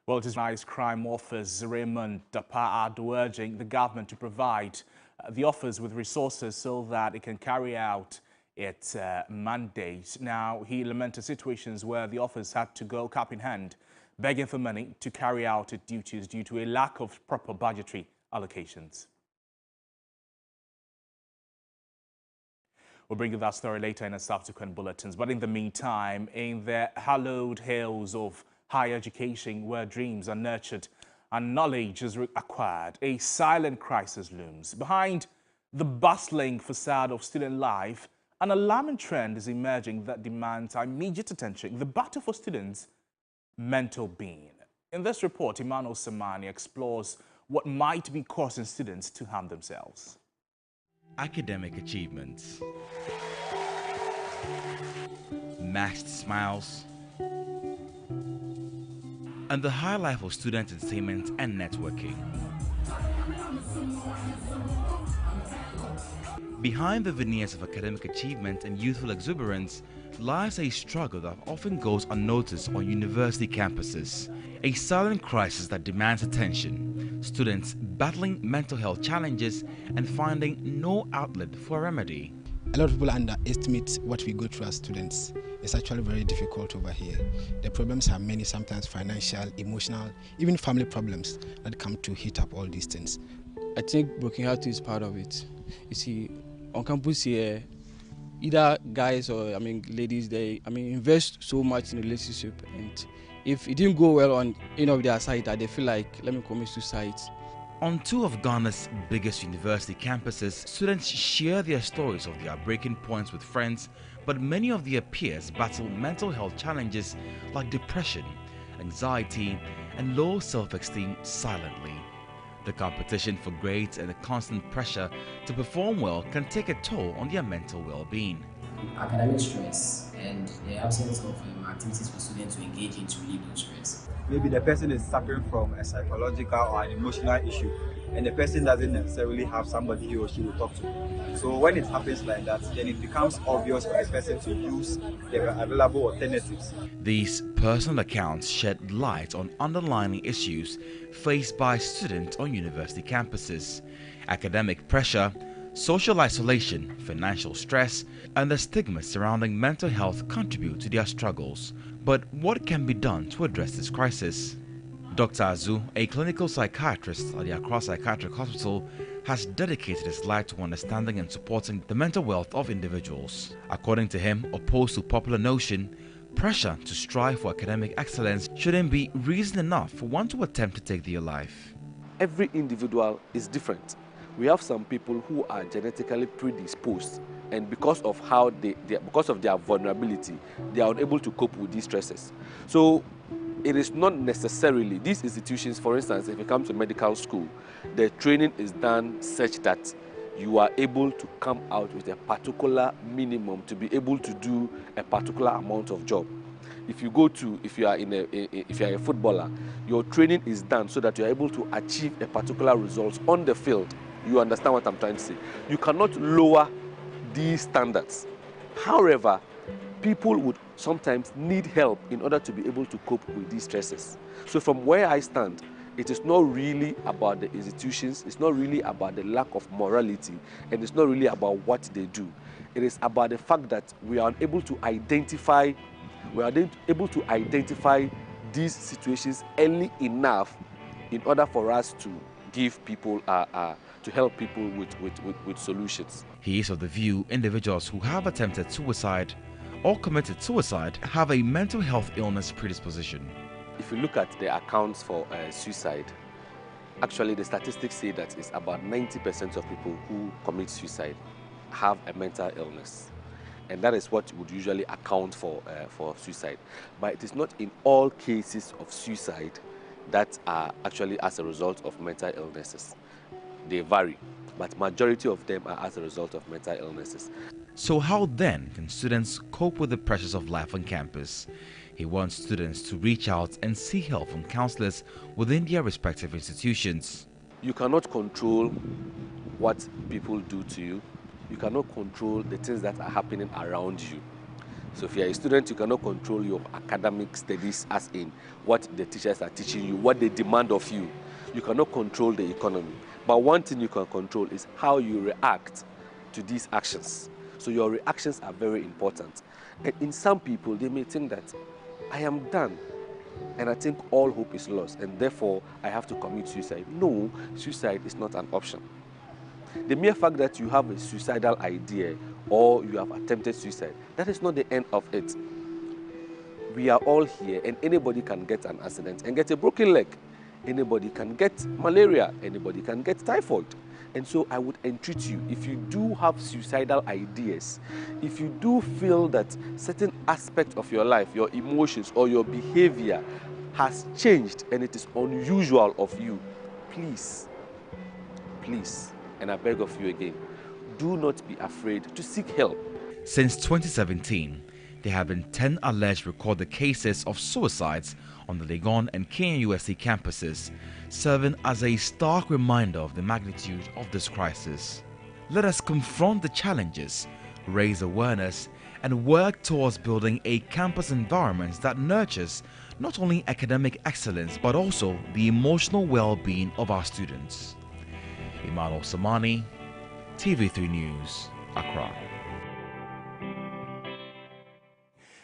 Well, it is Organized Crime Office Raymond Dapa-Ado urging the government to provide the office with resources so that it can carry out its mandate. Now, he lamented situations where the office had to go cap in hand, begging for money to carry out its duties due to a lack of proper budgetary allocations. We'll bring you that story later in a subsequent bulletins. But in the meantime, in the hallowed hills of higher education where dreams are nurtured and knowledge is acquired, a silent crisis looms. Behind the bustling facade of student life, an alarming trend is emerging that demands immediate attention: the battle for students' mental being. In this report, Emmanuel Samani explores what might be causing students to harm themselves. Academic achievements, masked smiles, and the high life of student entertainment and networking. Behind the veneers of academic achievement and youthful exuberance lies a struggle that often goes unnoticed on university campuses. A silent crisis that demands attention. Students battling mental health challenges and finding no outlet for a remedy. A lot of people underestimate what we go through as students. It's actually very difficult over here. The problems are many, sometimes financial, emotional, even family problems that come to hit up all these things. I think broken heart is part of it. You see, on campus here, either guys or ladies, they invest so much in a relationship, and if it didn't go well on any of their side, that they feel like, let me commit suicide. On two of Ghana's biggest university campuses, students share their stories of their breaking points with friends, but many of their peers battle mental health challenges like depression, anxiety, and low self-esteem silently. The competition for grades and the constant pressure to perform well can take a toll on their mental well-being. Academic stress and the absence of activities for students to engage in to relieve those stress. Maybe the person is suffering from a psychological or an emotional issue, and the person doesn't necessarily have somebody he or she will talk to. So when it happens like that, then it becomes obvious for the person to use the available alternatives. These personal accounts shed light on underlying issues faced by students on university campuses: academic pressure, social isolation, financial stress, and the stigma surrounding mental health contribute to their struggles. But what can be done to address this crisis? Dr. Azu, a clinical psychiatrist at the Accra Psychiatric Hospital, has dedicated his life to understanding and supporting the mental wealth of individuals. According to him, opposed to popular notion, pressure to strive for academic excellence shouldn't be reason enough for one to attempt to take their life. Every individual is different. We have some people who are genetically predisposed, and because of how because of their vulnerability, they are unable to cope with these stresses. So it is not necessarily these institutions. For instance, if you come to medical school, the training is done such that you are able to come out with a particular minimum to be able to do a particular amount of job. If you are a footballer, your training is done so that you are able to achieve a particular result on the field. You understand what I'm trying to say? You cannot lower these standards. However, people would sometimes need help in order to be able to cope with these stresses. So from where I stand, it is not really about the institutions, it's not really about the lack of morality, and it's not really about what they do. It is about the fact that we are able to identify these situations early enough in order for us to give people to help people with solutions. He is of the view individuals who have attempted suicide or committed suicide have a mental health illness predisposition. If you look at the accounts for suicide, actually the statistics say that it's about 90% of people who commit suicide have a mental illness. And that is what would usually account for suicide. But it is not in all cases of suicide that are actually as a result of mental illnesses. They vary, but majority of them are as a result of mental illnesses. So how then can students cope with the pressures of life on campus? He wants students to reach out and seek help from counselors within their respective institutions. You cannot control what people do to you. You cannot control the things that are happening around you. So if you're a student, you cannot control your academic studies, as in what the teachers are teaching you, what they demand of you. You cannot control the economy. But one thing you can control is how you react to these actions. So your reactions are very important. And in some people, they may think that I am done and I think all hope is lost and therefore I have to commit suicide. No, suicide is not an option. The mere fact that you have a suicidal idea or you have attempted suicide, that is not the end of it. We are all here and anybody can get an accident and get a broken leg. Anybody can get malaria, anybody can get typhoid. And so I would entreat you, if you do have suicidal ideas, if you do feel that certain aspect of your life, your emotions or your behavior has changed and it is unusual of you, please, and I beg of you again, do not be afraid to seek help. Since 2017, there have been 10 alleged recorded cases of suicides on the Legon and Kenya USC campuses, serving as a stark reminder of the magnitude of this crisis. Let us confront the challenges, raise awareness, and work towards building a campus environment that nurtures not only academic excellence but also the emotional well-being of our students. Emmanuel Samani, TV3 News, Accra.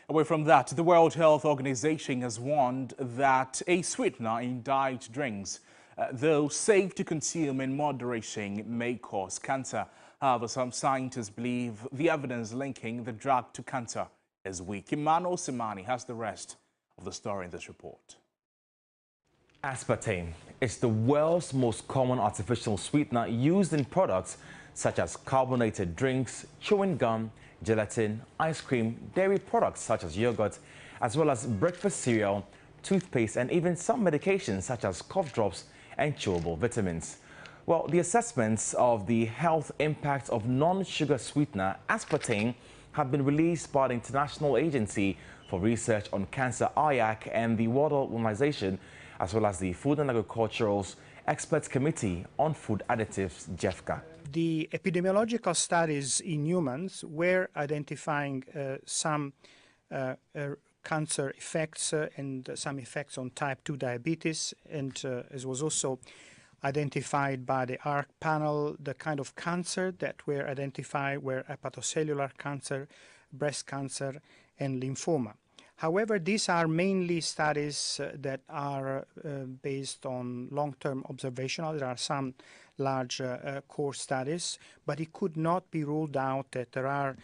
Away from that, the World Health Organization has warned that a sweetener in diet drinks, though safe to consume in moderation, may cause cancer. However, some scientists believe the evidence linking the drug to cancer is weak. Emmanuel Simani has the rest of the story in this report. Aspartame is the world's most common artificial sweetener used in products such as carbonated drinks, chewing gum, gelatin, ice cream, dairy products such as yogurt, as well as breakfast cereal, toothpaste, and even some medications such as cough drops and chewable vitamins. Well, the assessments of the health impact of non-sugar sweetener aspartame have been released by the International Agency for Research on Cancer, IARC, and the World Health Organization, as well as the Food and Agricultural's Experts Committee on Food Additives, JEFCA. The epidemiological studies in humans were identifying some cancer effects and some effects on type 2 diabetes, and it was also identified by the ARC panel the kind of cancer that were identified were hepatocellular cancer, breast cancer, and lymphoma. However, these are mainly studies that are based on long-term observational. There are some large core studies, but it could not be ruled out that there are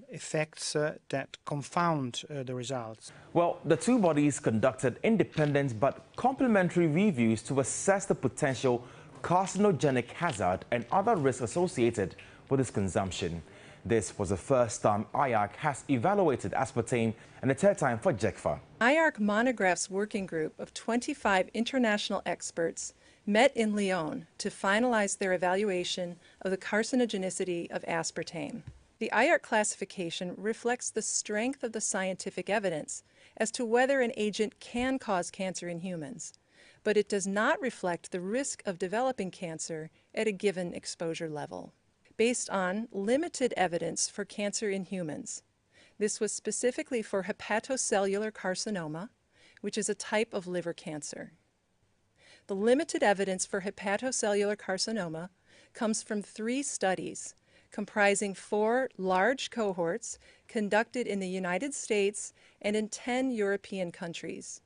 effects that confound the results. Well, the two bodies conducted independent but complementary reviews to assess the potential carcinogenic hazard and other risks associated with its consumption. This was the first time IARC has evaluated aspartame and the third time for JEFCA. IARC Monograph's working group of 25 international experts met in Lyon to finalize their evaluation of the carcinogenicity of aspartame. The IARC classification reflects the strength of the scientific evidence as to whether an agent can cause cancer in humans, but it does not reflect the risk of developing cancer at a given exposure level. Based on limited evidence for cancer in humans. This was specifically for hepatocellular carcinoma, which is a type of liver cancer. The limited evidence for hepatocellular carcinoma comes from 3 studies comprising 4 large cohorts conducted in the United States and in 10 European countries.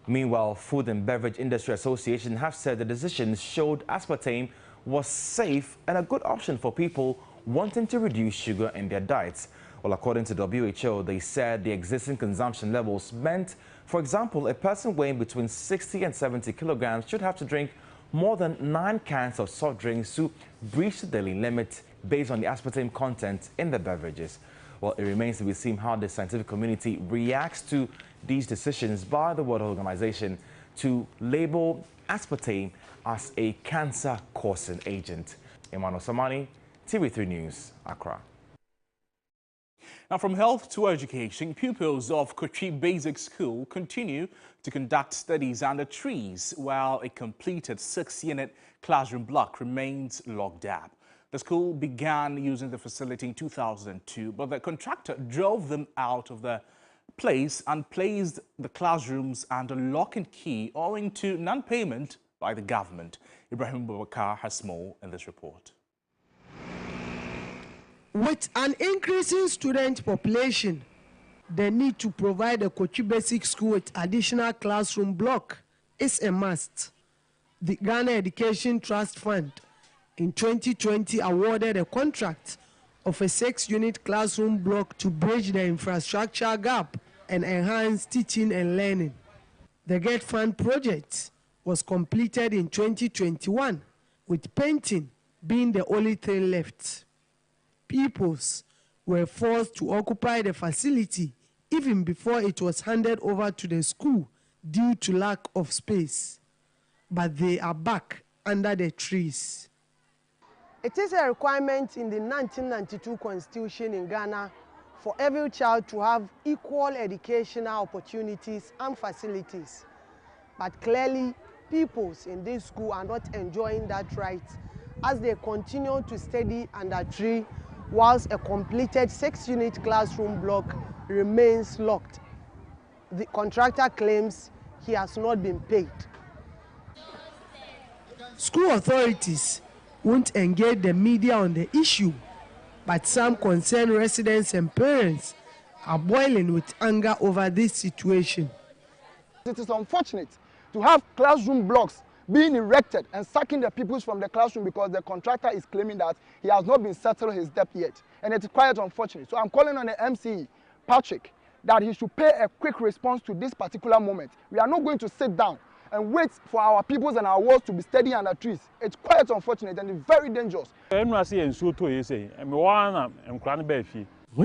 Meanwhile, Food and Beverage Industry Association have said the decision showed aspartame was safe and a good option for people wanting to reduce sugar in their diets. Well, according to WHO, they said the existing consumption levels meant, for example, a person weighing between 60 and 70 kilograms should have to drink more than 9 cans of soft drinks to breach the daily limit based on the aspartame content in the beverages. Well, it remains to be seen how the scientific community reacts to these decisions by the World Health Organization to label aspartame as a cancer-causing agent. Emmanuel Samani, TV3 News, Accra. Now, from health to education, pupils of Kochi Basic School continue to conduct studies under trees while a completed 6-unit classroom block remains locked up. The school began using the facility in 2002, but the contractor drove them out of the place and placed the classrooms under lock and key owing to non-payment by the government. Ibrahim Boubacar has more in this report. With an increasing student population, the need to provide a Kochi Basic School with additional classroom block is a must. The Ghana Education Trust Fund in 2020 awarded a contract of a 6-unit classroom block to bridge the infrastructure gap and enhance teaching and learning. The Get Fund project was completed in 2021, with painting being the only thing left. Pupils were forced to occupy the facility even before it was handed over to the school due to lack of space. But they are back under the trees. It is a requirement in the 1992 Constitution in Ghana for every child to have equal educational opportunities and facilities. But clearly, pupils in this school are not enjoying that right as they continue to study under tree whilst a completed 6-unit classroom block remains locked. The contractor claims he has not been paid. School authorities won't engage the media on the issue, but some concerned residents and parents are boiling with anger over this situation. It is unfortunate to have classroom blocks being erected and sacking the pupils from the classroom because the contractor is claiming that he has not been settled his debt yet. And it's quite unfortunate. So I'm calling on the MCE, Patrick, that he should pay a quick response to this particular moment. We are not going to sit down and wait for our peoples and our wards to be steady under trees. It's quite unfortunate and it's very dangerous. When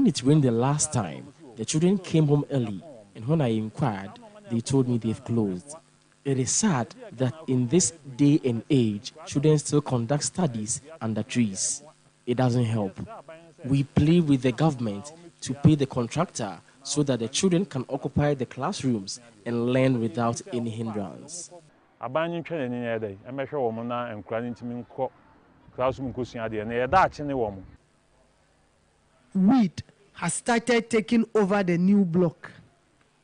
it rained the last time, the children came home early, and when I inquired, they told me they've closed. It is sad that in this day and age, children still conduct studies under trees. It doesn't help. We plead with the government to pay the contractor so that the children can occupy the classrooms and learn without any hindrance. Weed has started taking over the new block.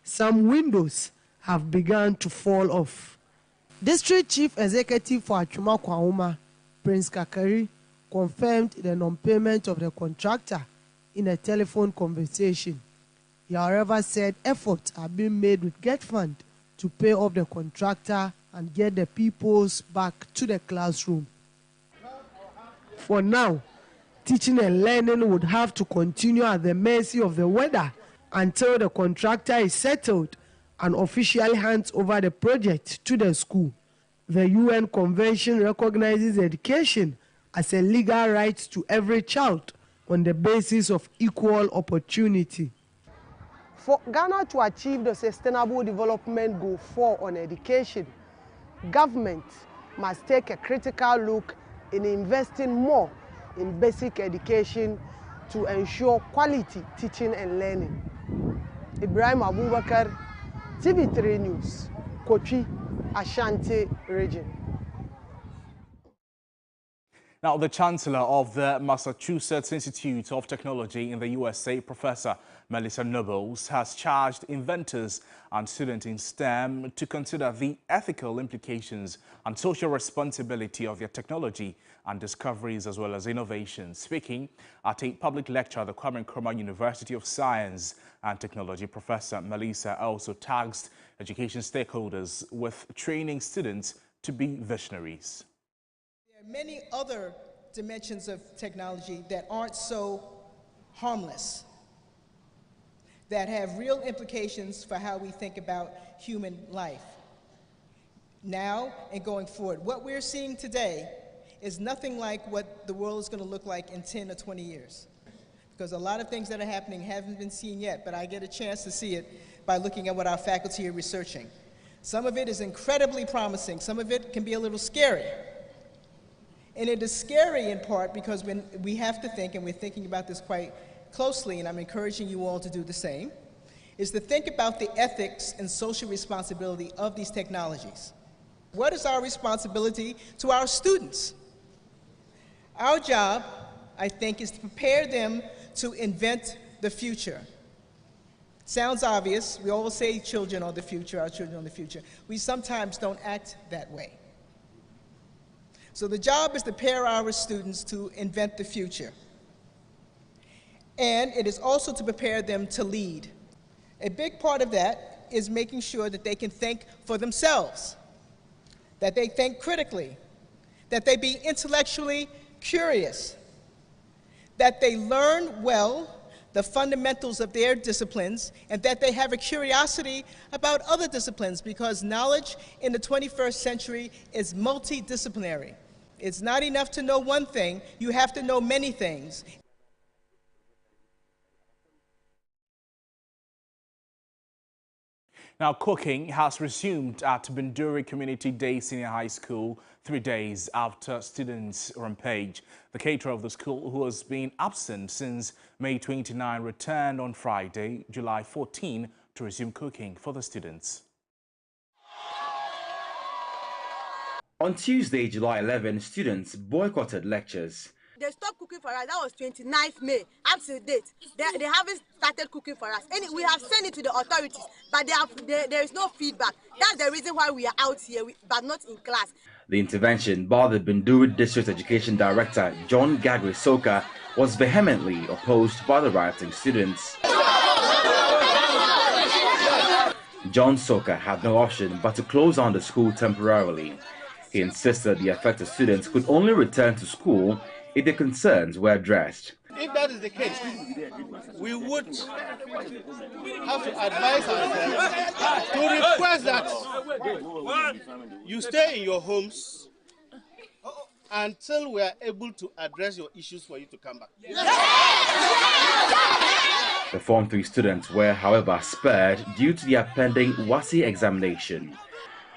Some windows have begun to fall off. District Chief Executive for Achuma Kwahoma, Prince Kakari, confirmed the non-payment of the contractor in a telephone conversation. He, however, said efforts are being made with Get Fund to pay off the contractor and get the pupils back to the classroom. For now, teaching and learning would have to continue at the mercy of the weather until the contractor is settled and officially hands over the project to the school. The UN Convention recognizes education as a legal right to every child on the basis of equal opportunity. For Ghana to achieve the Sustainable Development Goal 4 on education, government must take a critical look in investing more in basic education to ensure quality teaching and learning. Ibrahim Abubakar, TV3 News, Kochi, Ashanti region. Now, the Chancellor of the Massachusetts Institute of Technology in the USA, Professor Melissa Nobles, has charged inventors and students in STEM to consider the ethical implications and social responsibility of their technology and discoveries as well as innovations. Speaking at a public lecture at the Kwame Nkrumah University of Science and Technology, Professor Melissa also tasked education stakeholders with training students to be visionaries. There are many other dimensions of technology that aren't so harmless, that have real implications for how we think about human life now and going forward. What we're seeing today is nothing like what the world is going to look like in 10 or 20 years. Because a lot of things that are happening haven't been seen yet, but I get a chance to see it by looking at what our faculty are researching. Some of it is incredibly promising. Some of it can be a little scary. And it is scary in part because when we have to think, and we're thinking about this quite closely, and I'm encouraging you all to do the same, is to think about the ethics and social responsibility of these technologies. What is our responsibility to our students? Our job, I think, is to prepare them to invent the future. Sounds obvious. We always say children are the future, our children are the future. We sometimes don't act that way. So the job is to prepare our students to invent the future. And it is also to prepare them to lead. A big part of that is making sure that they can think for themselves, that they think critically, that they be intellectually curious, that they learn well the fundamentals of their disciplines, and that they have a curiosity about other disciplines, because knowledge in the 21st century is multidisciplinary. It's not enough to know one thing, you have to know many things. Now, cooking has resumed at Binduri Community Day Senior High School 3 days after students rampage. The caterer of the school, who has been absent since May 29, returned on Friday, July 14, to resume cooking for the students. On Tuesday, July 11, students boycotted lectures. They stopped cooking for us. That was 29th May. Up to date, they haven't started cooking for us. We have sent it to the authorities, but there is no feedback. That's the reason why we are out here, but not in class. The intervention by the Binduri District Education Director, John Gagwe Soka, was vehemently opposed by the rioting students. John Soka had no option but to close down the school temporarily. He insisted the affected students could only return to school if their concerns were addressed. If that is the case, we would have to advise ourselves to request that you stay in your homes until we are able to address your issues for you to come back. The Form 3 students were, however, spared due to the pending WASSCE examination.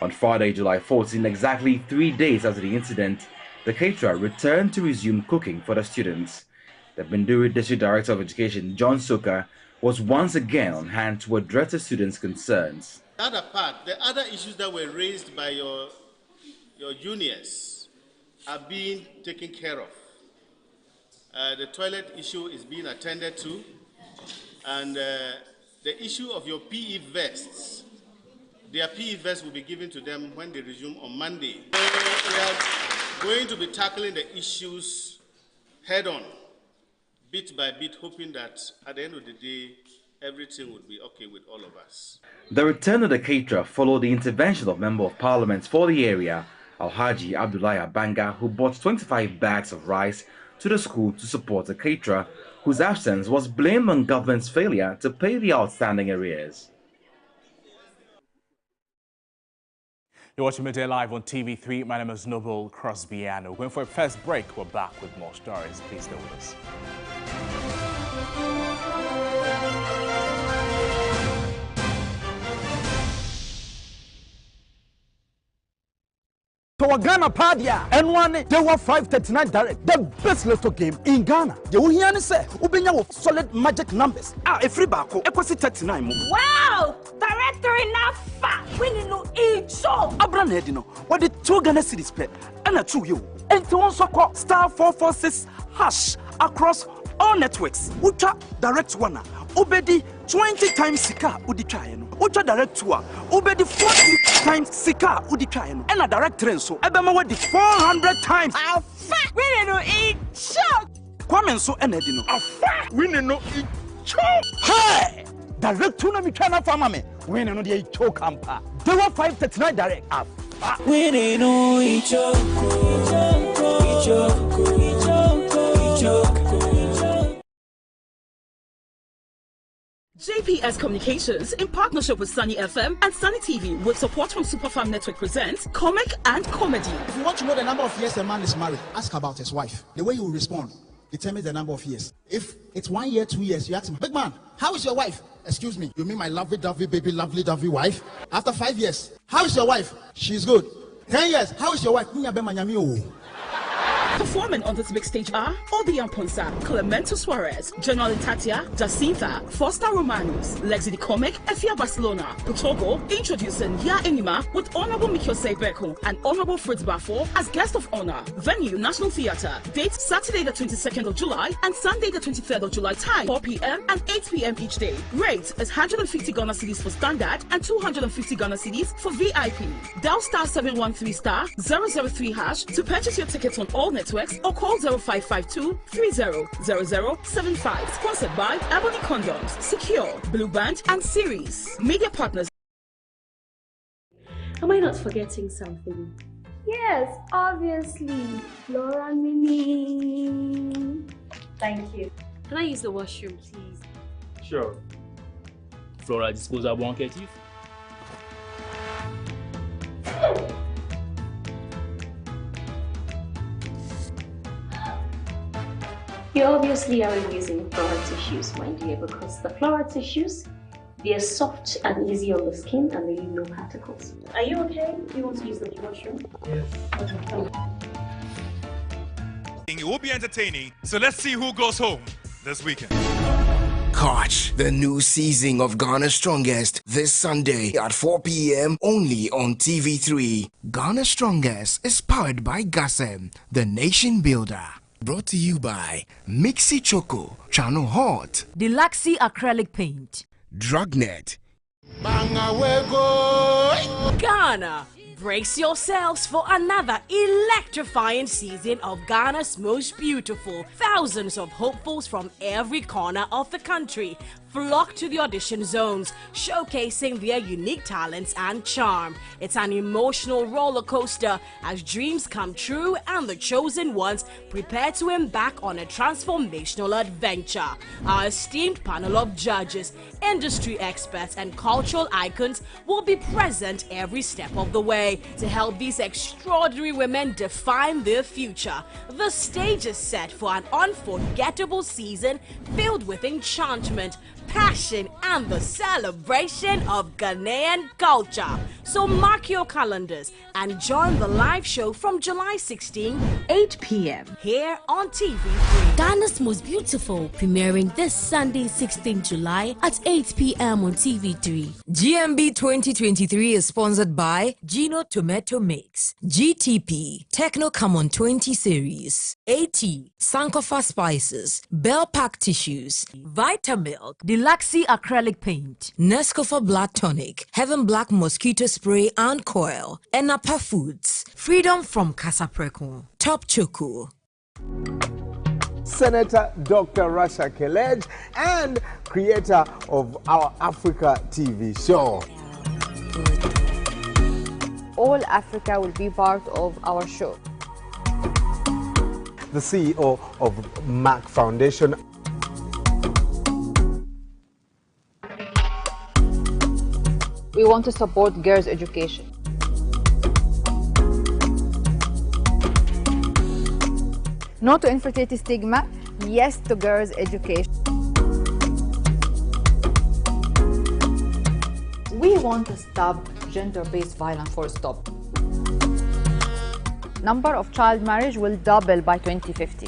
On Friday, July 14, exactly 3 days after the incident, the caterer returned to resume cooking for the students. The Binduri District Director of Education, John Soka, was once again on hand to address the students' concerns. The other part, the other issues that were raised by your juniors are being taken care of. The toilet issue is being attended to, and the issue of your PE vests, their PE vests will be given to them when they resume on Monday. We are going to be tackling the issues head on, bit by bit, hoping that at the end of the day, everything would be okay with all of us. The return of the caterer followed the intervention of Member of Parliament for the area, Alhaji Abdullahi Abanga, who brought 25 bags of rice to the school to support the caterer, whose absence was blamed on government's failure to pay the outstanding arrears. You're watching Midday Live on TV3. My name is Noble Crosbyano. Going for a first break, we're back with more stories. Please stay with us. To Ghana Padia, N1, they were 539 direct, the best lotto game in Ghana. The Uhian say, Ubenya with solid magic numbers. A free bako, equasi 39. Wow! Directory now fat, winning no each show. Abran Hedino, what the 2 Ghana cities pay, and a 2 you. And to also call star 446 hash across all networks. Ucha direct one. Ubedi 20 times Sika Udikayeno. Ucha direct tour. Ubedi 40 times Sika Udikayeno. And a direct train so Ebema wedi 400 times. A fat winning no each show. Kwame so enedino. A fat winning no each show. Hey! Direct to me trying to farm me. Winning no the show camper. They were 539 direct. A fat winning no each show. JPS Communications, in partnership with Sunny FM and Sunny TV, with support from Superfarm Network, presents Comic and Comedy. If you want to know the number of years a man is married, ask about his wife. The way you will respond determines the number of years. If it's 1 year, 2 years, you ask him, big man, how is your wife? Excuse me, you mean my lovey-dovey baby, lovely-dovey wife? After 5 years, how is your wife? She's good. 10 years, how is your wife? Performing on this big stage are Obian Ponsa, Clemento Suarez, General Tatia, Jacinta, Foster Romanus, Lexi the Comic, Efia Barcelona, Togo, introducing Ya Enima with Honorable Mikio Sebeko and Honorable Fritz Bafo as guest of honor. Venue, National Theatre. Date, Saturday the 22nd of July and Sunday the 23rd of July. Time, 4 p.m. and 8 p.m. each day. Rate is 150 Ghana cedis for standard and 250 Ghana cedis for VIP. Dial *713*003# to purchase your tickets on all networks or call 0552 300075. Sponsored by Ebony Condoms, Secure, Blue Band and Series. Media partners. Am I not forgetting something? Yes, obviously. Flora Mini. Thank you. Can I use the washroom, please? Sure. Flora disposable handkerchief. You obviously aren't using Flora tissues, my dear, because the Flora tissues, they're soft and easy on the skin and they leave no particles. Are you okay? Do you want to use the washroom? Yes. Okay. It will be entertaining, so let's see who goes home this weekend. Catch the new season of Ghana's Strongest this Sunday at 4 p.m. only on TV3. Ghana's Strongest is powered by Gasem, the nation builder. Brought to you by Mixi Choco, Channel Hot, Deluxy Acrylic Paint, Drugnet. Ghana, brace yourselves for another electrifying season of Ghana's most beautiful. Thousands of hopefuls from every corner of the country flock to the audition zones, showcasing their unique talents and charm. It's an emotional roller coaster as dreams come true and the chosen ones prepare to embark on a transformational adventure. Our esteemed panel of judges, industry experts, and cultural icons will be present every step of the way to help these extraordinary women define their future. The stage is set for an unforgettable season filled with enchantment, passion, and the celebration of Ghanaian culture. So mark your calendars and join the live show from July 16, 8 p.m. here on TV3. Ghana's Most Beautiful, premiering this Sunday, 16 July at 8 p.m. on TV3. GMB 2023 is sponsored by Gino Tomato Mix, GTP, Techno Camon 20 Series, AT, Sankofa Spices, Bell Pack Tissues, Vitamilk, Deluxy Acrylic Paint, Nescafe Blood Tonic, Heaven Black Mosquito Spray and Coil, Enapa Foods, Freedom from Kasapreko, Top Choco, Senator Dr. Rasha Kelej, and creator of our Africa TV show. All Africa will be part of our show. The CEO of MAC Foundation. We want to support girls' education. No to infertility stigma, yes to girls' education. We want to stop gender-based violence for stop. Number of child marriage will double by 2050.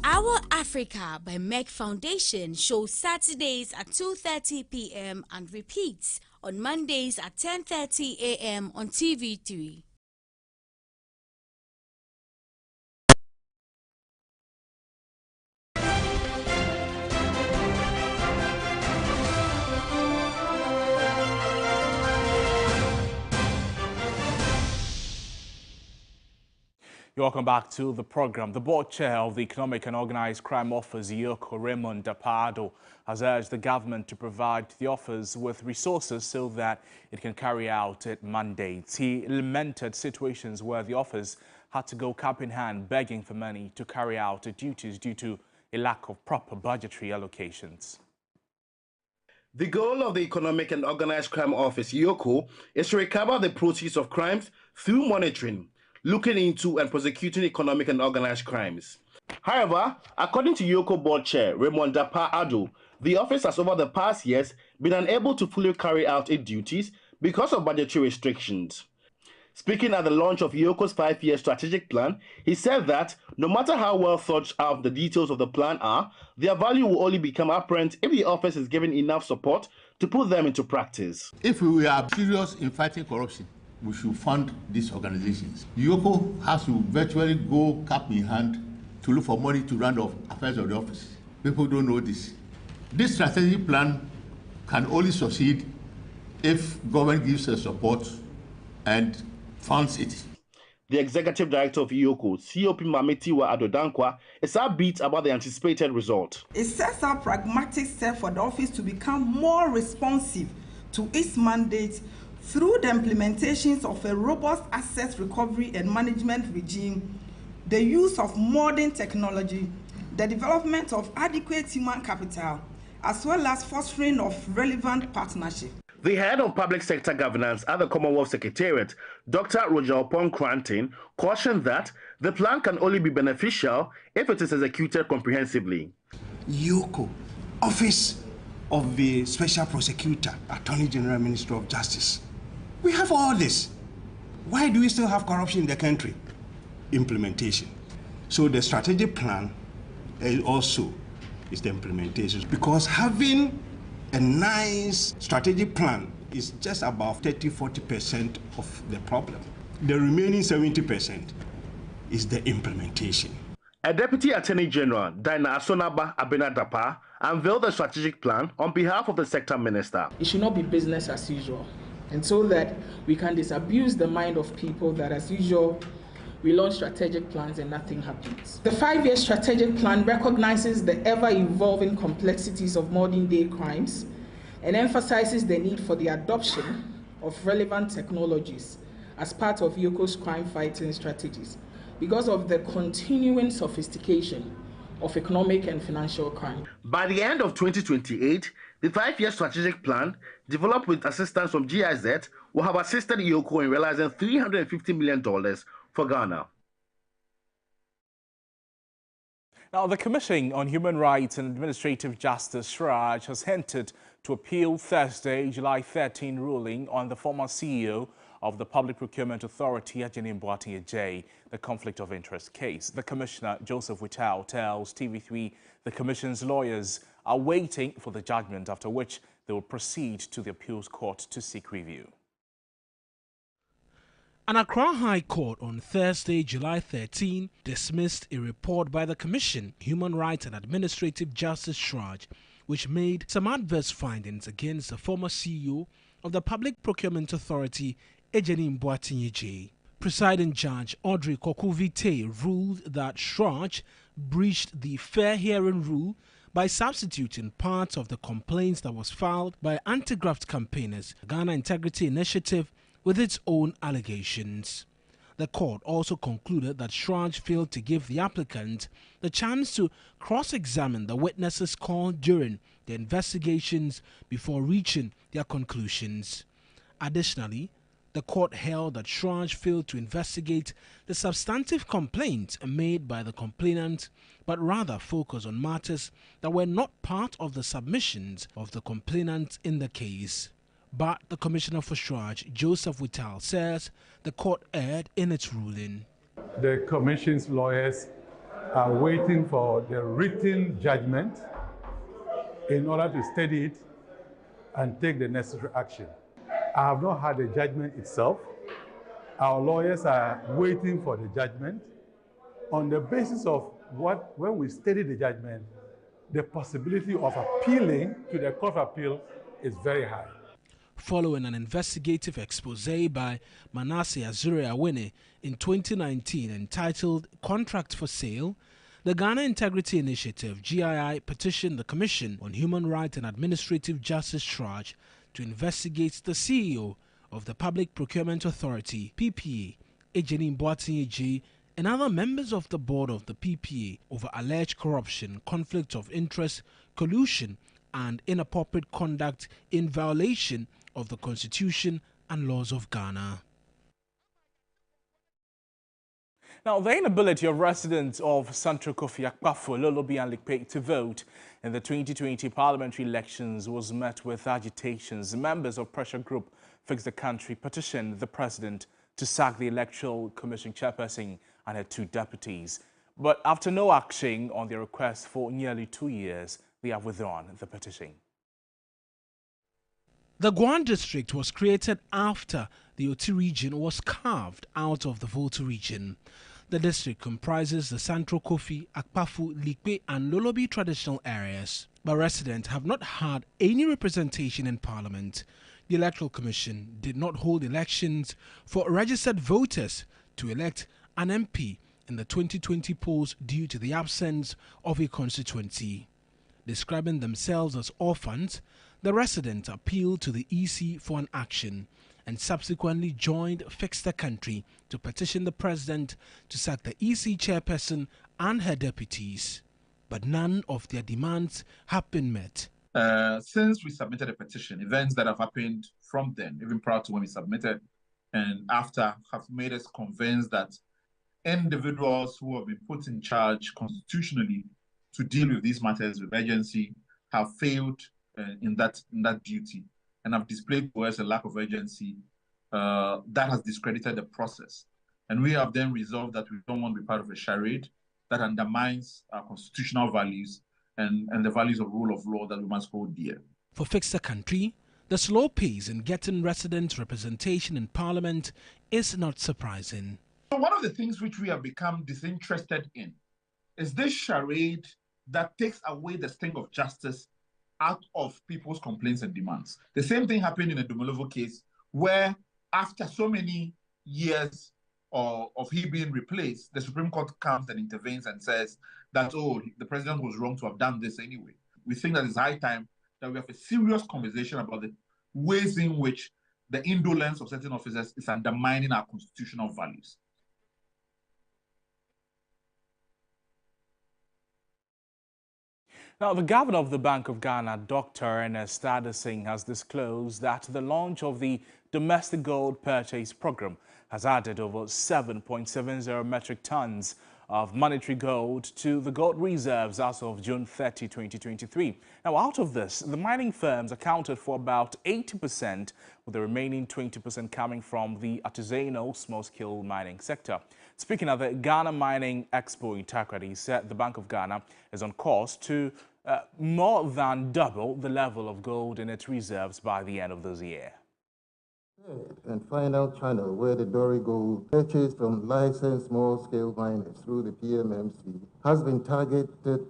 Our Africa by MEC Foundation shows Saturdays at 2:30 p.m. and repeats on Mondays at 10:30 a.m. on TV3. Welcome back to the program. The board chair of the Economic and Organized Crime Office, Yoko Raymond Dapado, has urged the government to provide the office with resources so that it can carry out its mandates. He lamented situations where the office had to go cap in hand begging for money to carry out its duties due to a lack of proper budgetary allocations. The goal of the Economic and Organized Crime Office, Yoko, is to recover the proceeds of crimes through monitoring, looking into and prosecuting economic and organized crimes. However, according to Yoko board chair Raymond Dapado, the office has over the past years been unable to fully carry out its duties because of budgetary restrictions. Speaking at the launch of Yoko's 5-year strategic plan, he said that no matter how well thought out the details of the plan are, their value will only become apparent if the office is given enough support to put them into practice. If we are serious in fighting corruption, we should fund these organizations. Yoko has to virtually go cap in hand to look for money to run the affairs of the office. People don't know this. This strategic plan can only succeed if government gives us support and funds it. The executive director of Yoko, COP Mametiwa Adodankwa, is upbeat about the anticipated result. It sets a pragmatic step for the office to become more responsive to its mandate through the implementations of a robust asset recovery and management regime, the use of modern technology, the development of adequate human capital, as well as fostering of relevant partnership. The head of public sector governance at the Commonwealth Secretariat, Dr. Roger Opon Cranton, cautioned that the plan can only be beneficial if it is executed comprehensively. Yoko, Office of the Special Prosecutor, Attorney General, Minister of Justice. We have all this. Why do we still have corruption in the country? Implementation. So the strategic plan also is the implementation, because having a nice strategic plan is just about 30–40% of the problem. The remaining 70% is the implementation. A Deputy Attorney General, Dinah Asonaba Abenadapa, unveiled the strategic plan on behalf of the sector minister. It should not be business as usual, and so that we can disabuse the mind of people that as usual we launch strategic plans and nothing happens. The 5-year strategic plan recognizes the ever-evolving complexities of modern-day crimes and emphasizes the need for the adoption of relevant technologies as part of Yoko's crime-fighting strategies because of the continuing sophistication of economic and financial crime. By the end of 2028, the 5-year strategic plan, developed with assistance from GIZ, will have assisted Yoko in realizing $350 million for Ghana. Now, the Commission on Human Rights and Administrative Justice, SHRAJ, has hinted to appeal Thursday, July 13 ruling on the former CEO of the Public Procurement Authority, Ajeni Mboating Ejay, the conflict of interest case. The Commissioner, Joseph Whittal, tells TV3 the Commission's lawyers are waiting for the judgment, after which they will proceed to the appeals court to seek review. An Accra High Court on Thursday, July 13, dismissed a report by the Commission, Human Rights and Administrative Justice SHRAJ, which made some adverse findings against the former CEO of the Public Procurement Authority, Ajeni Mboating Ejay. Presiding Judge Audrey Koku-Vite ruled that SHRAJ breached the fair hearing rule by substituting parts of the complaints that was filed by anti-graft campaigners, Ghana Integrity Initiative, with its own allegations. The court also concluded that SHRAJ failed to give the applicant the chance to cross-examine the witnesses called during the investigations before reaching their conclusions. Additionally, the court held that SHRAJ failed to investigate the substantive complaints made by the complainant, but rather focused on matters that were not part of the submissions of the complainant in the case. But the Commissioner for SHRAJ, Joseph Whittal, says the court erred in its ruling. The Commission's lawyers are waiting for the written judgment in order to study it and take the necessary action. I have not had the judgment itself. Our lawyers are waiting for the judgment. On the basis of when we study the judgment, the possibility of appealing to the Court of Appeal is very high. Following an investigative expose by Manasseh Azure Awene in 2019 entitled Contract for Sale, the Ghana Integrity Initiative, GII, petitioned the Commission on Human Rights and Administrative Justice SHRAJ to investigate the CEO of the Public Procurement Authority, PPA, Ajeni Mboating Ejay, and other members of the board of the PPA over alleged corruption, conflict of interest, collusion, and inappropriate conduct in violation of the Constitution and laws of Ghana. Now, the inability of residents of Central Kofi Akpafo, Lolobi and Likpe to vote in the 2020 parliamentary elections was met with agitations. Members of pressure group Fix the Country petitioned the president to sack the Electoral Commission chairperson and her 2 deputies. But after no action on their request for nearly 2 years, they have withdrawn the petition. The Guan district was created after the Oti region was carved out of the Volta region. The district comprises the Central Kofi, Akpafu, Likpe and Lolobi traditional areas, but residents have not had any representation in Parliament. The Electoral Commission did not hold elections for registered voters to elect an MP in the 2020 polls due to the absence of a constituency. Describing themselves as orphans, the residents appealed to the EC for an action and subsequently joined Fix the Country to petition the president to sack the EC chairperson and her deputies. But none of their demands have been met. Since we submitted a petition, events that have happened from then, even prior to when we submitted and after, have made us convinced that individuals who have been put in charge constitutionally to deal with these matters with urgency have failed in that duty and have displayed to us a lack of urgency that has discredited the process. And we have then resolved that we don't want to be part of a charade that undermines our constitutional values and the values of rule of law that we must hold dear. For Fix the Country, the slow pace in getting resident representation in Parliament is not surprising. One of the things which we have become disinterested in is this charade that takes away the sting of justice out of people's complaints and demands. The same thing happened in the Dumolovo case, where after so many years of he being replaced, the Supreme Court comes and intervenes and says that, oh, the president was wrong to have done this anyway. We think that it's high time that we have a serious conversation about the ways in which the indolence of certain officers is undermining our constitutional values. Now, the governor of the Bank of Ghana, Dr. Ernest Adesing, has disclosed that the launch of the domestic gold purchase program has added over 7.70 metric tons of monetary gold to the gold reserves as of June 30, 2023. Now, out of this, the mining firms accounted for about 80%, with the remaining 20% coming from the artisanal small-scale mining sector. Speaking at the Ghana Mining Expo in Takoradi, he said the Bank of Ghana is on course to more than double the level of gold in its reserves by the end of this year. And final channel where the Dory Gold purchased from licensed small-scale miners through the PMMC has been targeted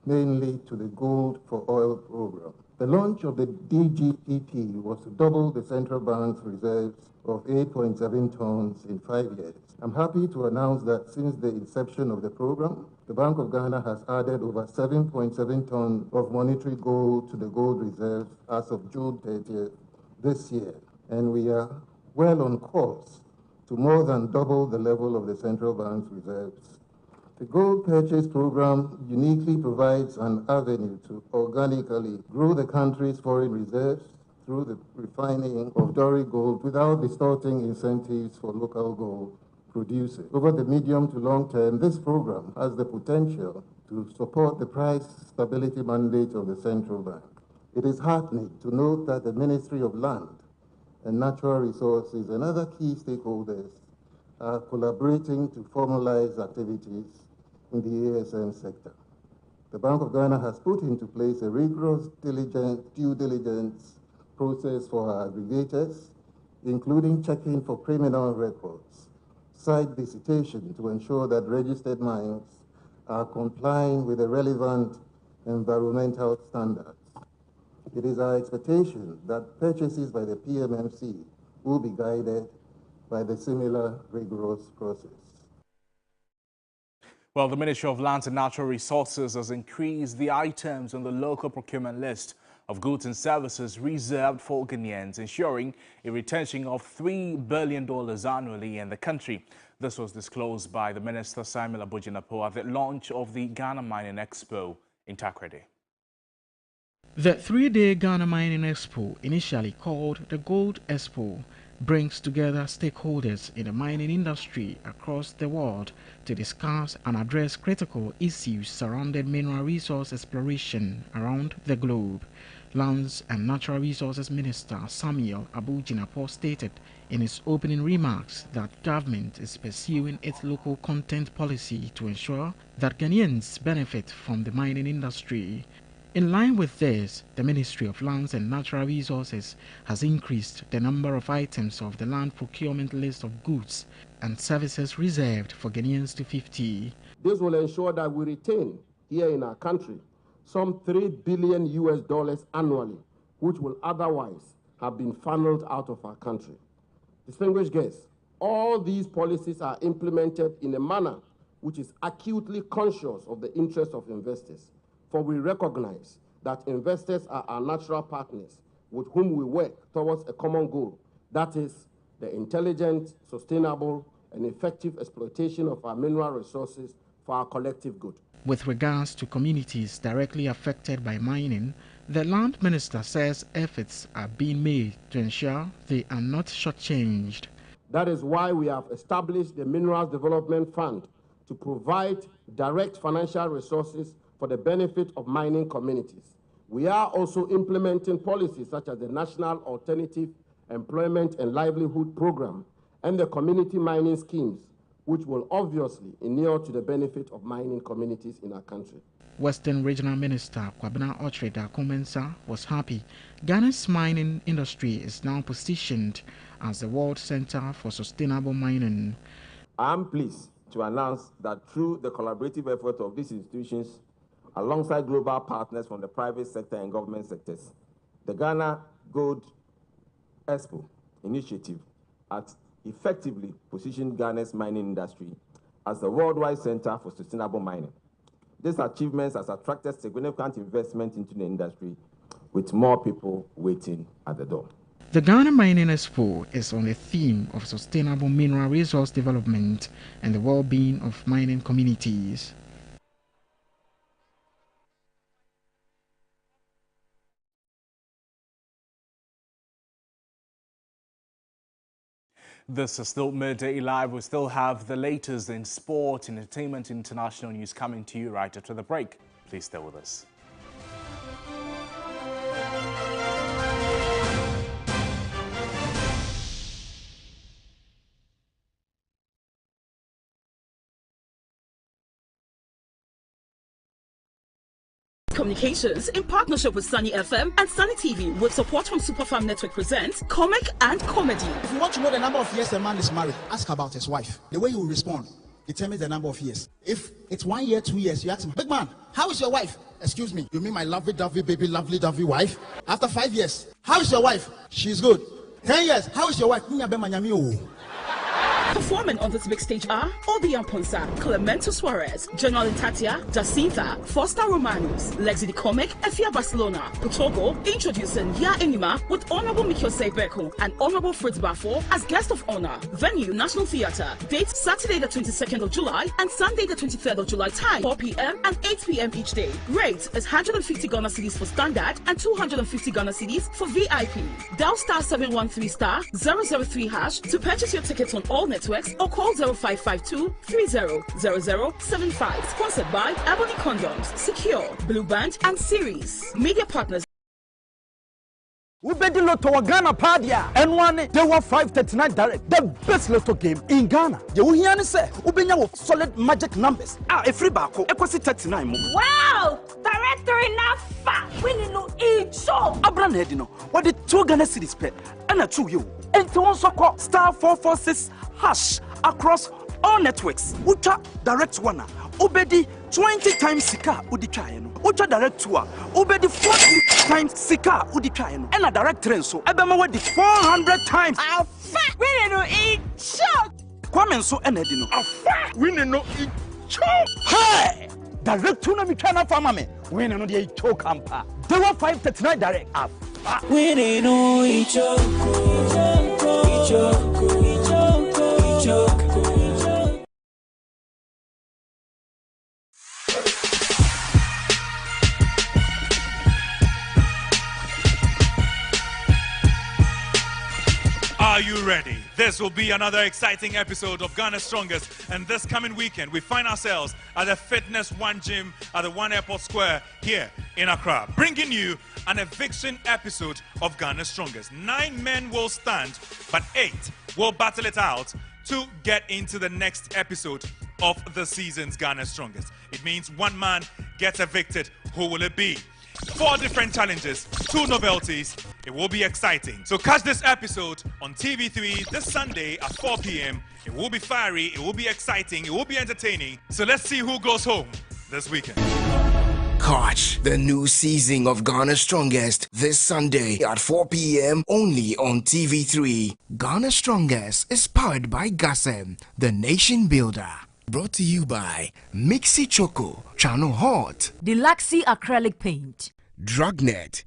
mainly to the Gold for Oil program. The launch of the DGEP was to double the central bank's reserves of 8.7 tons in 5 years. I'm happy to announce that since the inception of the program, the Bank of Ghana has added over 7.7 tons of monetary gold to the gold reserves as of June 30th this year. And we are well on course to more than double the level of the central bank's reserves. The gold purchase program uniquely provides an avenue to organically grow the country's foreign reserves through the refining of Dory Gold without distorting incentives for local gold producers. Over the medium to long term, this program has the potential to support the price stability mandate of the central bank. It is heartening to note that the Ministry of Land and Natural Resources and other key stakeholders are collaborating to formalize activities in the ASM sector. The Bank of Ghana has put into place a rigorous due diligence process for our aggregators, including checking for criminal records, site visitation to ensure that registered mines are complying with the relevant environmental standards. It is our expectation that purchases by the PMMC will be guided by the similar rigorous process. Well, the Ministry of Lands and Natural Resources has increased the items on the local procurement list of goods and services reserved for Ghanaians, ensuring a retention of $3 billion annually in the country. This was disclosed by the Minister Simon Abujinapo at the launch of the Ghana Mining Expo in Takoradi. The three-day Ghana Mining Expo, initially called the Gold Expo, brings together stakeholders in the mining industry across the world to discuss and address critical issues surrounding mineral resource exploration around the globe. Lands and Natural Resources Minister Samuel Abu Jinapor stated in his opening remarks that government is pursuing its local content policy to ensure that Ghanaians benefit from the mining industry. In line with this, the Ministry of Lands and Natural Resources has increased the number of items of the land procurement list of goods and services reserved for Ghanaians to 50. This will ensure that we retain here in our country some $3 billion annually, which will otherwise have been funneled out of our country. Distinguished guests, all these policies are implemented in a manner which is acutely conscious of the interests of investors, for we recognize that investors are our natural partners with whom we work towards a common goal, that is, the intelligent, sustainable, and effective exploitation of our mineral resources for our collective good. With regards to communities directly affected by mining, the Land Minister says efforts are being made to ensure they are not shortchanged. That is why we have established the Minerals Development Fund to provide direct financial resources for the benefit of mining communities. We are also implementing policies such as the National Alternative Employment and Livelihood Program and the community mining schemes, which will obviously inure to the benefit of mining communities in our country. Western Regional Minister Kwabena Otreda Kumensa was happy Ghana's mining industry is now positioned as the world center for sustainable mining. I am pleased to announce that through the collaborative effort of these institutions, alongside global partners from the private sector and government sectors, the Ghana Gold Expo initiative has effectively positioned Ghana's mining industry as the worldwide center for sustainable mining. This achievement has attracted significant investment into the industry, with more people waiting at the door. The Ghana Mining Expo is on the theme of sustainable mineral resource development and the well-being of mining communities. This is still Midday Live. We still have the latest in sport, entertainment, international news coming to you right after the break. Please stay with us. Communications in partnership with Sunny FM and Sunny TV with support from Superfarm Network presents Comic and Comedy. If you want to know the number of years a man is married, ask about his wife. The way you will respond determines the number of years. If it's 1 year, 2 years, you ask him, big man, how is your wife? Excuse me, you mean my lovely-dovey baby, lovely-dovey wife? After 5 years, how is your wife? She's good. 10 years, how is your wife? Performing on this big stage are Obi Amponsa, Clemento Suarez, General Tatia, Jacinta, Foster Romanus, Lexi the Comic, Efia Barcelona, Putogo, introducing Ya Enima with Honorable Mikio Sebeko and Honorable Fritz Bafo as guest of honor. Venue, National Theatre. Date, Saturday the 22nd of July and Sunday the 23rd of July. Time, 4 p.m. and 8 p.m. each day. Rate is 150 Ghana cedis for standard and 250 Ghana cedis for VIP. Dial *713*003# to purchase your tickets on all networks or call 0552 300075. Sponsored by Ebony Condoms, Secure, Blue Band, and Series. Media partners. Ubedi Lotto wa Ghana Padia N1 they were 539 direct, the best lotto game in Ghana. You will hear say ubenya with solid magic numbers. Every bako equasi 39 mo. Wow! Director enough winning no each show. Abran head no. What the 2 Ghana cities pay and a 2 you. And to also call *446# across all networks. Ucha direct one. Ubedi 20 times Sika Udikayeno. Ucha direct tour. Ubedi 40 times Sika Udikayeno. And a direct train so Ebema with the 400 times. We no eat shot. Kwame so enedino. We no eat chok. Hey! Direct to me trying to farm me. We no the choke ampa. They were 539 direct. We no eat chok. Are Are you ready? This will be another exciting episode of Ghana's Strongest, and this coming weekend we find ourselves at the Fitness One Gym at the One Airport Square here in Accra, bringing you an eviction episode of Ghana's Strongest. 9 men will stand, but 8 will battle it out to get into the next episode of the season's Ghana's Strongest. It means 1 man gets evicted. Who will it be? 4 different challenges, 2 novelties. It will be exciting. So catch this episode on TV3 this Sunday at 4 p.m. It will be fiery, it will be exciting, it will be entertaining. So let's see who goes home this weekend. Catch the new season of Ghana's Strongest this Sunday at 4 p.m. only on TV3. Ghana's Strongest is powered by Gasem, the nation builder. Brought to you by Mixi Choco, Channel Hot, Deluxy Acrylic Paint, Drugnet.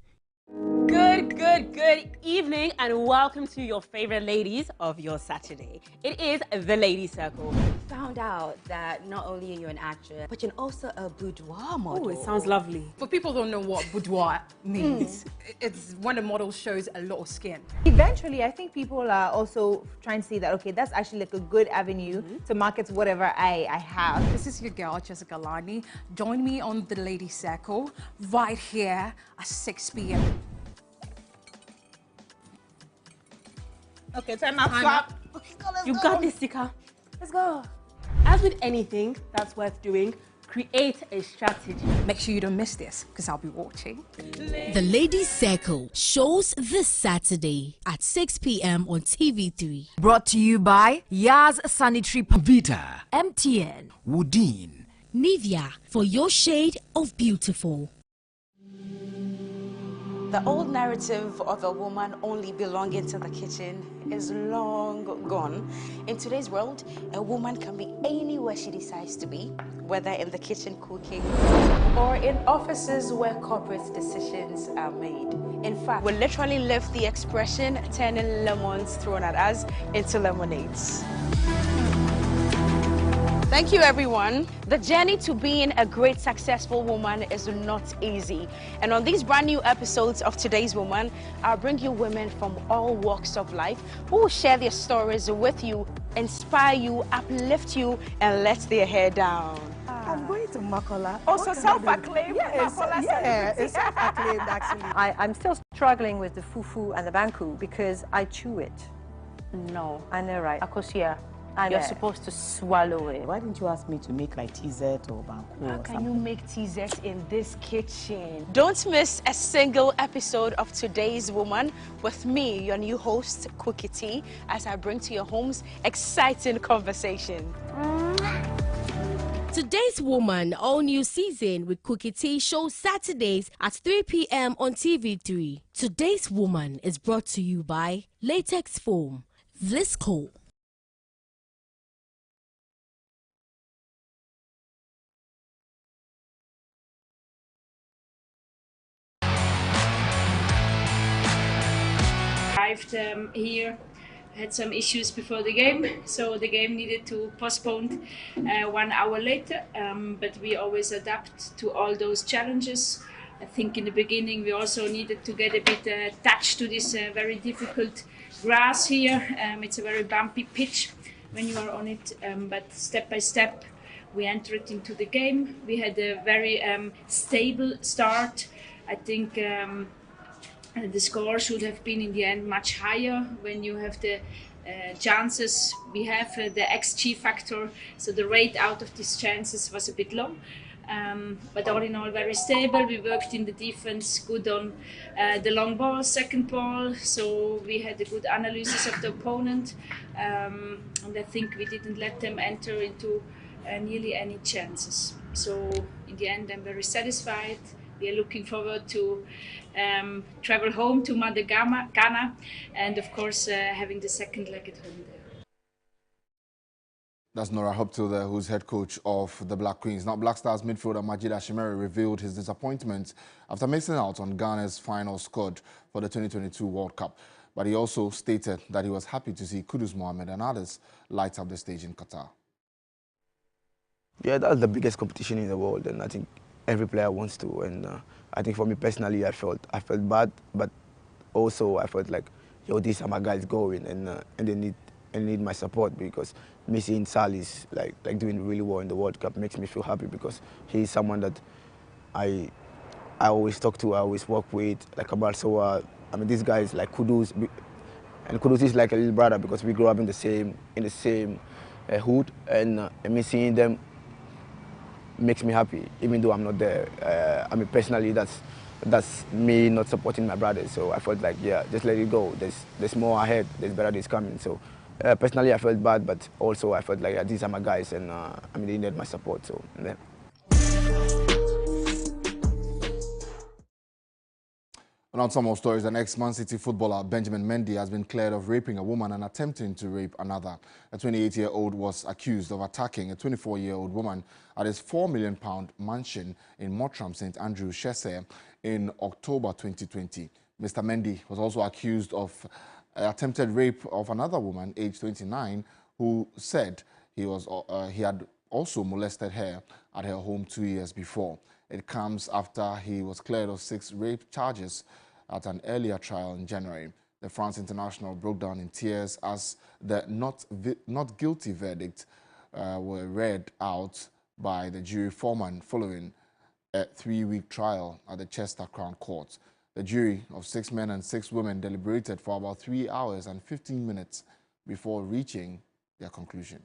Good evening and welcome to your favorite ladies of your Saturday. It is the Lady Circle. Found out that not only are you an actress, but you're also a boudoir model. Oh, it sounds lovely. For people who don't know what boudoir means, it's when a model shows a lot of skin. Eventually, I think people are also trying to see that, okay, that's actually like a good avenue to market whatever I have. This is your girl, Jessica Lani. Join me on the Lady Circle right here at 6 p.m. Okay, time up. Okay, you got this, Sika. Let's go. As with anything that's worth doing, create a strategy. Make sure you don't miss this, because I'll be watching. The Ladies Circle shows this Saturday at 6 p.m. on TV3. Brought to you by Yaz Sanitary Vita, MTN, Woodin, Nivea, for your shade of beautiful. The old narrative of a woman only belonging to the kitchen is long gone. In today's world, a woman can be anywhere she decides to be, whether in the kitchen cooking or in offices where corporate decisions are made. In fact, we literally live the expression, turning lemons thrown at us into lemonades. Thank you, everyone. The journey to being a great, successful woman is not easy. And on these brand new episodes of Today's Woman, I'll bring you women from all walks of life who will share their stories with you, inspire you, uplift you, and let their hair down. I'm going to Makola. Also self-acclaimed. Yeah, it's self-acclaimed, actually. I'm still struggling with the fufu and the banku because I chew it. No. I know, right? Akosia. You're supposed to swallow it. Why didn't you ask me to make like TZ or banku? How can you make TZ in this kitchen? Don't miss a single episode of Today's Woman with me, your new host, Cookie T, as I bring to your homes exciting conversation. Today's Woman, all new season with Cookie T, shows Saturdays at 3 p.m. on TV3. Today's Woman is brought to you by Latex Foam, Vlisco. Arrived here, had some issues before the game, so the game needed to postpone 1 hour later, but we always adapt to all those challenges. I think in the beginning we also needed to get a bit attached to this very difficult grass here. It's a very bumpy pitch when you are on it, but step by step we entered into the game. We had a very stable start. I think the score should have been in the end much higher when you have the chances. We have the XG factor, so the rate out of these chances was a bit low. But all in all, very stable. We worked in the defense, good on the long ball, second ball, so we had a good analysis of the opponent, and I think we didn't let them enter into nearly any chances. So in the end, I'm very satisfied. We are looking forward to travel home to Mother Ghana, and of course having the second leg at home there. That's Nora Hoptilder, who's head coach of the Black Queens. Now, Black Stars midfielder Majid Ashimere revealed his disappointment after missing out on Ghana's final squad for the 2022 World Cup. But he also stated that he was happy to see Kudus Mohammed and others light up the stage in Qatar. Yeah, that's the biggest competition in the world, and I think every player wants to. And I think for me personally, I felt bad, but also I felt like yo, these are my guys going, and they need my support, because me seeing Sally's like doing really well in the World Cup makes me feel happy, because he's someone that I always talk to, I always work with, like Kamal Sowa. I mean, these guys like Kudus, and Kudus is like a little brother because we grew up in the same hood, and me seeing them makes me happy, even though I'm not there. I mean, personally, that's me not supporting my brothers. So I felt like, yeah, just let it go. There's more ahead. There's better days coming. So personally, I felt bad, but also I felt like, yeah, these are my guys, and I mean, they need my support. So. Yeah. And on some more stories, an ex-Man City footballer, Benjamin Mendy, has been cleared of raping a woman and attempting to rape another. A 28-year-old was accused of attacking a 24-year-old woman at his £4 million mansion in Mottram, St. Andrews, Cheshire, in October 2020. Mr. Mendy was also accused of attempted rape of another woman, aged 29, who said he had also molested her at her home 2 years before. It comes after he was cleared of 6 rape charges at an earlier trial in January. The France international broke down in tears as the not guilty verdict were read out by the jury foreman following a 3-week trial at the Chester Crown Court. The jury of 6 men and 6 women deliberated for about 3 hours and 15 minutes before reaching their conclusion.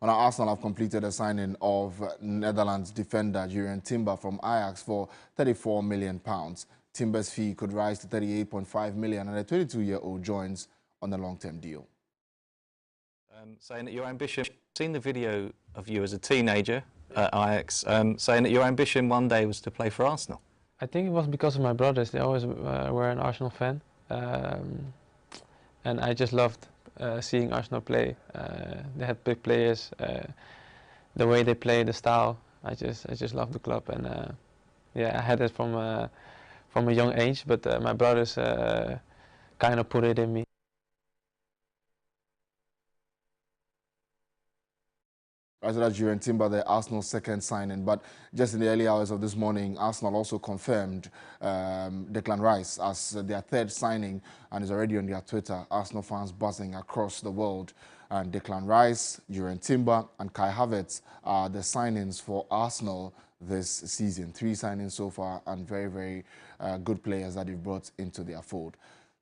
Well, Arsenal have completed the signing of Netherlands defender Jurriën Timber from Ajax for £34 million. Timber's fee could rise to £38.5 million, and the 22-year-old joins on a long-term deal. Saying that your ambition, seen the video of you as a teenager at Ajax, saying that your ambition one day was to play for Arsenal. I think it was because of my brothers. They always were an Arsenal fan, and I just loved seeing Arsenal play. They had big players, the way they play, the style. I just love the club, and yeah, I had it from a young age. But my brothers kind of put it in me. As well as Jurriën Timber, the Arsenal's second signing. But just in the early hours of this morning, Arsenal also confirmed Declan Rice as their third signing, and is already on their Twitter. Arsenal fans buzzing across the world. And Declan Rice, Jurriën Timber, and Kai Havertz are the signings for Arsenal this season. 3 signings so far, and very, very good players that they've brought into their fold.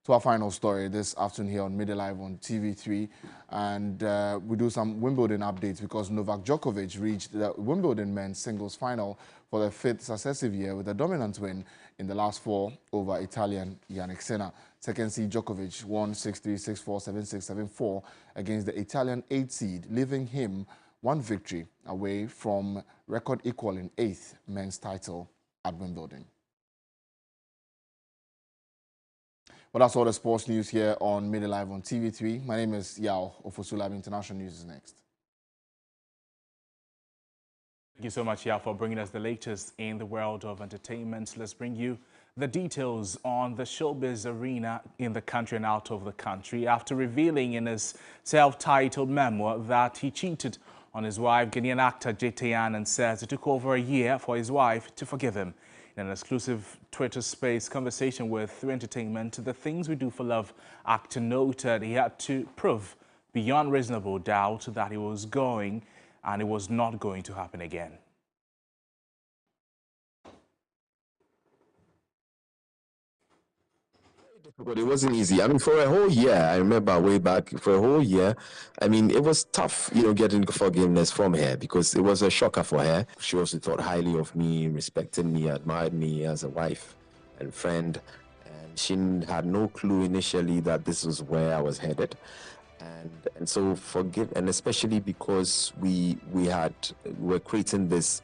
To our final story this afternoon here on Midday Live on TV3, and we do some Wimbledon updates because Novak Djokovic reached the Wimbledon men's singles final for the 5th successive year with a dominant win in the last 4 over Italian Jannik Sinner. Second seed Djokovic won 6-3, 6-4, 7-6, 7-4 against the Italian 8th seed, leaving him 1 victory away from record equaling 8th men's title at Wimbledon. Well, that's all the sports news here on Midday Live on TV3. My name is Yao Ofosulab. International News is next. Thank you so much, Yao, for bringing us the latest in the world of entertainment. Let's bring you the details on the showbiz arena in the country and out of the country after revealing in his self-titled memoir that he cheated on his wife, Ghanaian actor JTN, and says it took over a year for his wife to forgive him. In an exclusive Twitter Space conversation with 3 Entertainment, the Things We Do for Love actor noted he had to prove beyond reasonable doubt that he was going and it was not going to happen again. But it wasn't easy. I mean, for a whole year, I remember way back, for a whole year, I mean, it was tough, you know, getting forgiveness from her because it was a shocker for her. She also thought highly of me, respected me, admired me as a wife and friend. And she had no clue initially that this was where I was headed. And so forgive, and especially because we were creating this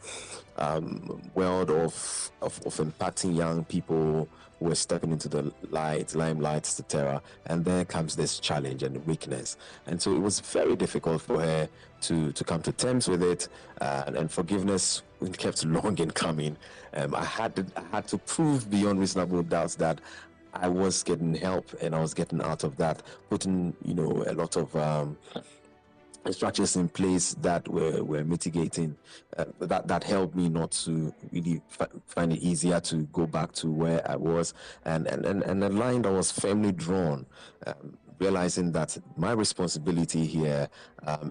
world of impacting young people who were stepping into the limelight, etc. And there comes this challenge and weakness. And so it was very difficult for her to come to terms with it, and forgiveness kept long in coming. I had to prove beyond reasonable doubts that I was getting help and I was getting out of that, putting, you know, a lot of structures in place that were mitigating, that helped me not to really find it easier to go back to where I was, and a line that was firmly drawn, realizing that my responsibility here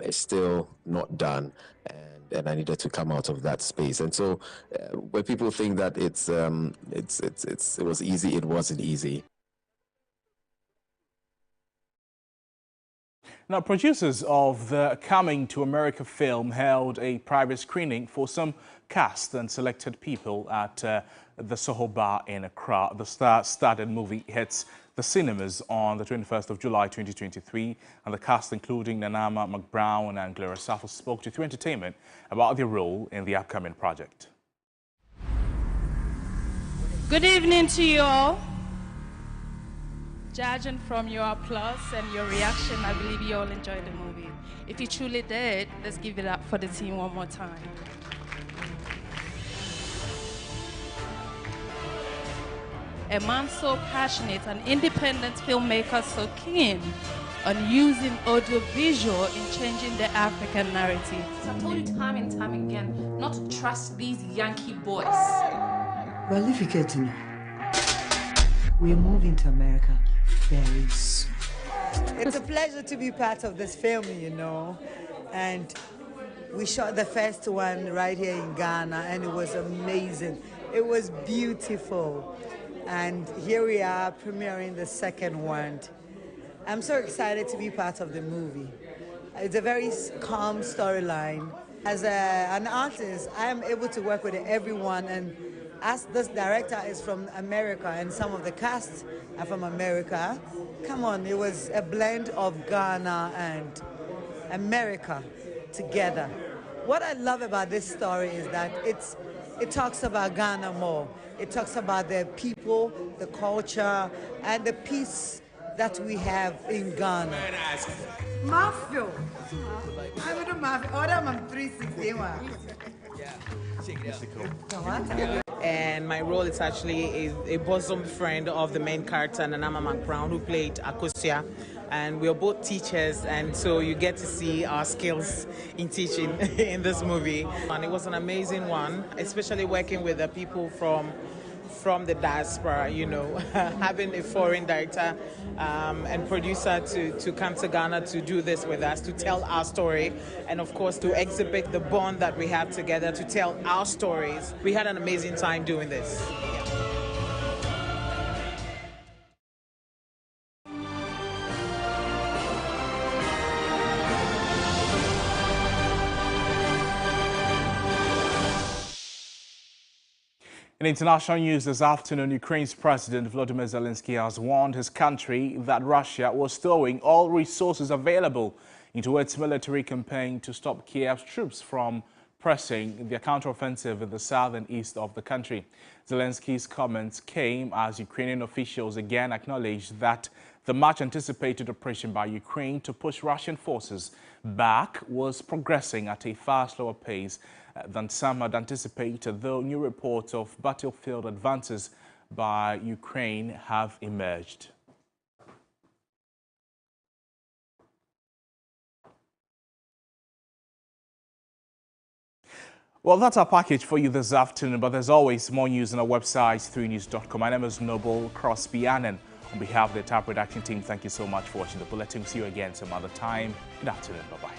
is still not done, and I needed to come out of that space. And so when people think that it was easy, it wasn't easy. Now, producers of the Coming to America film held a private screening for some cast and selected people at the Soho Bar in Accra. The star-studded movie hits the cinemas on the 21st of July 2023, and the cast, including Nanama McBrown and Gloria Safo, spoke to 3 Entertainment about their role in the upcoming project. Good evening to you all. Judging from your applause and your reaction, I believe you all enjoyed the movie. If you truly did, let's give it up for the team one more time. A man so passionate, an independent filmmaker so keen on using audiovisual in changing the African narrative. I've told you time and time again not to trust these Yankee boys. Well, if you get to know, we're moving to America very soon. It's a pleasure to be part of this film, you know, and we shot the first one right here in Ghana, and it was amazing. It was beautiful, and here we are premiering the second one. I'm so excited to be part of the movie. It's a very calm storyline. As an artist, I am able to work with everyone, and as this director is from America and some of the cast are from America, come on, it was a blend of Ghana and America together. What I love about this story is that it talks about Ghana more. It talks about the people, the culture, and the peace that we have in Ghana. Matthew. I don't know, Matthew. I'm 361. And my role is actually a bosom friend of the main character, Nanama McBrown, who played Akosia. And we are both teachers, and so you get to see our skills in teaching in this movie. And it was an amazing one, especially working with the people from the diaspora, you know, having a foreign director and producer to come to Ghana to do this with us, to tell our story, and of course to exhibit the bond that we have together to tell our stories. We had an amazing time doing this. In international news this afternoon, Ukraine's President Volodymyr Zelensky has warned his country that Russia was throwing all resources available into its military campaign to stop Kiev's troops from pressing their counteroffensive in the south and east of the country. Zelensky's comments came as Ukrainian officials again acknowledged that the much-anticipated operation by Ukraine to push Russian forces back was progressing at a far slower pace than some had anticipated, though new reports of battlefield advances by Ukraine have emerged. Well, that's our package for you this afternoon, but there's always more news on our website, 3news.com. My name is Noble Crosby Annan. On behalf of the entire production team, thank you so much for watching the bulletin. See you again some other time. Good afternoon. Bye-bye.